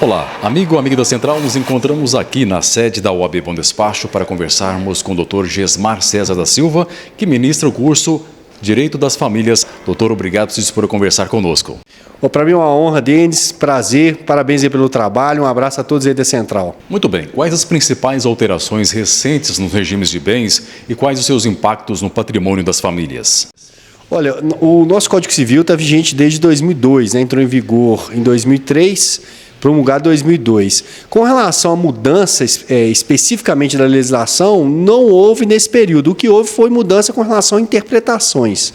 Olá, amiga da Central, nos encontramos aqui na sede da OAB Bom Despacho para conversarmos com o Dr. Gesmar César da Silva, que ministra o curso Direito das Famílias. Doutor, obrigado por se dispor a conversar conosco. Para mim é uma honra, Denis, prazer, parabéns aí pelo trabalho, um abraço a todos aí da Central. Muito bem, quais as principais alterações recentes nos regimes de bens e quais os seus impactos no patrimônio das famílias? Olha, o nosso Código Civil está vigente desde 2002, né? Entrou em vigor em 2003, promulgado em 2002. Com relação à mudança especificamente da legislação, não houve nesse período. O que houve foi mudança com relação a interpretações.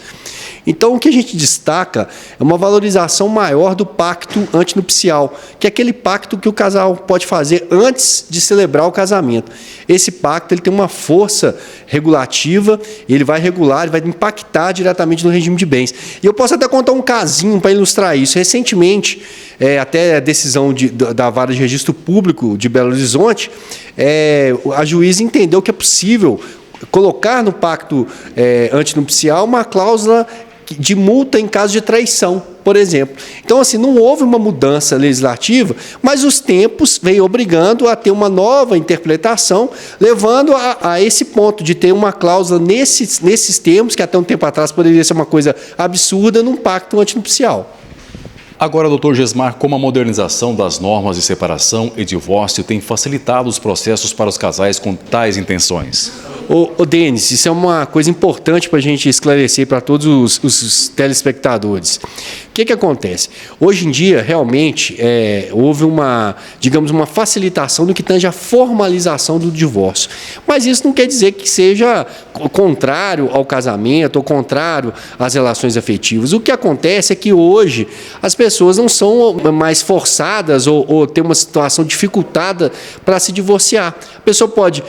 Então, o que a gente destaca é uma valorização maior do pacto antinupcial, que é aquele pacto que o casal pode fazer antes de celebrar o casamento. Esse pacto ele tem uma força regulativa, ele vai regular, ele vai impactar diretamente no regime de bens. E eu posso até contar um casinho para ilustrar isso. Recentemente, até a decisão da Vara de Registro Público de Belo Horizonte, a juíza entendeu que é possível colocar no pacto antinupcial uma cláusula de multa em caso de traição, por exemplo. Então, assim, não houve uma mudança legislativa, mas os tempos vêm obrigando a ter uma nova interpretação, levando a esse ponto de ter uma cláusula nesses termos, que até um tempo atrás poderia ser uma coisa absurda, num pacto antinupcial. Agora, doutor Gesmar, como a modernização das normas de separação e divórcio tem facilitado os processos para os casais com tais intenções? Denis, isso é uma coisa importante para a gente esclarecer para todos os telespectadores. O que acontece? Hoje em dia, realmente, houve uma facilitação no que tange a formalização do divórcio. Mas isso não quer dizer que seja contrário ao casamento ou contrário às relações afetivas. O que acontece é que hoje as pessoas não são mais forçadas ou ter uma situação dificultada para se divorciar. A pessoa pode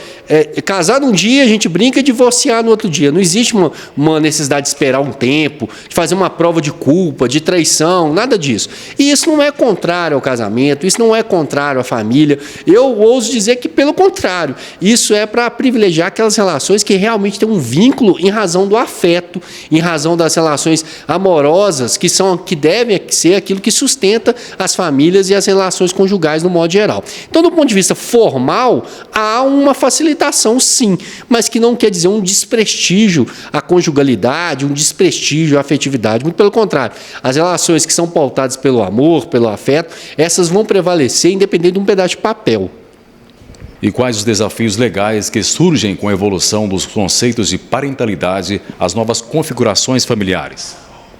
casar num dia, a gente brinca, e divorciar no outro dia. Não existe uma necessidade de esperar um tempo, de fazer uma prova de culpa, de traição, nada disso. E isso não é contrário ao casamento, isso não é contrário à família. Eu ouso dizer que, pelo contrário, isso é para privilegiar aquelas relações que realmente têm um vínculo em razão do afeto, em razão das relações amorosas, que devem ser aquilo que sustenta as famílias e as relações conjugais no modo geral. Então, do ponto de vista formal, há uma facilitação, sim, mas que não quer dizer um desprestígio à conjugalidade, um desprestígio à afetividade. Muito pelo contrário, as relações que são pautadas pelo amor, pelo afeto, essas vão prevalecer independente de um pedaço de papel. E quais os desafios legais que surgem com a evolução dos conceitos de parentalidade, as novas configurações familiares?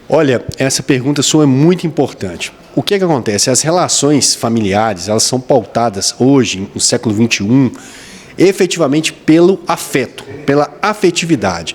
Olha, essa pergunta sua é muito importante. O que acontece? As relações familiares, elas são pautadas hoje, no século XXI, efetivamente pelo afeto, pela afetividade.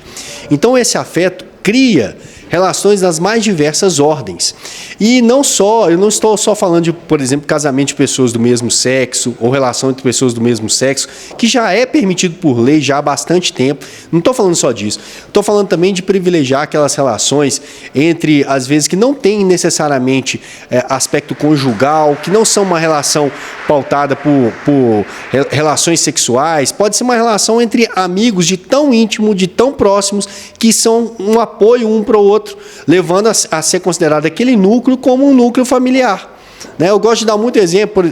Então, esse afeto cria relações das mais diversas ordens. E eu não estou só falando de, por exemplo, casamento de pessoas do mesmo sexo ou relação entre pessoas do mesmo sexo, que já é permitido por lei já há bastante tempo. Não estou falando só disso. Estou falando também de privilegiar aquelas relações entre, às vezes, que não tem necessariamente aspecto conjugal, que não são uma relação pautada por relações sexuais. Pode ser uma relação entre amigos de tão íntimo, de tão próximos, que são um apoio um para o outro, levando a ser considerado aquele núcleo como um núcleo familiar. Eu gosto de dar um exemplo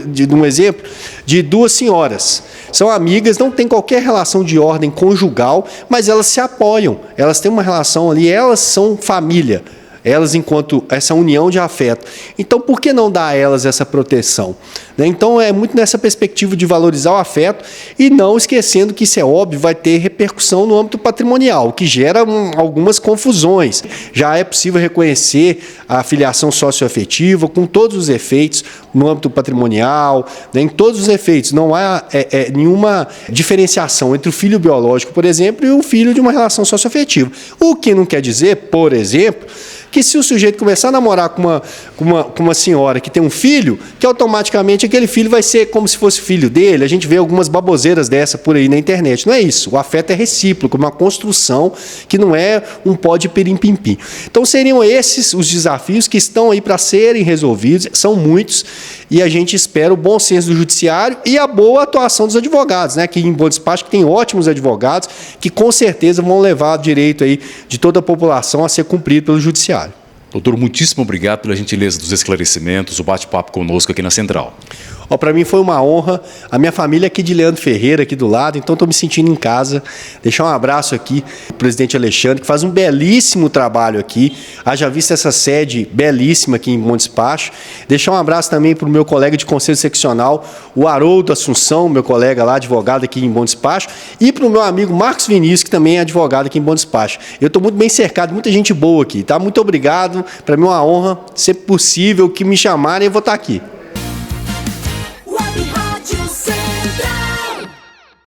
de duas senhoras. São amigas, não têm qualquer relação de ordem conjugal, mas elas se apoiam, elas têm uma relação ali, elas são família. Elas enquanto essa união de afeto. Então, por que não dar a elas essa proteção? Então, é muito nessa perspectiva de valorizar o afeto e não esquecendo que isso é óbvio, vai ter repercussão no âmbito patrimonial, o que gera algumas confusões. Já é possível reconhecer a filiação socioafetiva com todos os efeitos no âmbito patrimonial, em todos os efeitos. Não há nenhuma diferenciação entre o filho biológico, por exemplo, e o filho de uma relação socioafetiva. O que não quer dizer, por exemplo, que se o sujeito começar a namorar com uma senhora que tem um filho, que automaticamente aquele filho vai ser como se fosse filho dele. A gente vê algumas baboseiras dessa por aí na internet. Não é isso. O afeto é recíproco, uma construção que não é um pó de pirim-pim-pim. Então, seriam esses os desafios que estão aí para serem resolvidos. São muitos. E a gente espera o bom senso do judiciário e a boa atuação dos advogados, que em Bom Despacho tem ótimos advogados que com certeza vão levar o direito aí de toda a população a ser cumprido pelo judiciário. Doutor, muitíssimo obrigado pela gentileza dos esclarecimentos, o bate-papo conosco aqui na Central. Para mim foi uma honra. A minha família é aqui de Leandro Ferreira, aqui do lado, então estou me sentindo em casa. Deixar um abraço aqui para o presidente Alexandre, que faz um belíssimo trabalho aqui. Haja vista essa sede belíssima aqui em Bom Despacho. Deixar um abraço também para o meu colega de conselho seccional, o Haroldo Assunção, meu colega lá, advogado aqui em Bom Despacho, e para o meu amigo Marcos Vinícius, que também é advogado aqui em Bom Despacho. Eu estou muito bem cercado, muita gente boa aqui, tá? Muito obrigado. Para mim é uma honra, se possível, que me chamarem, eu vou estar aqui.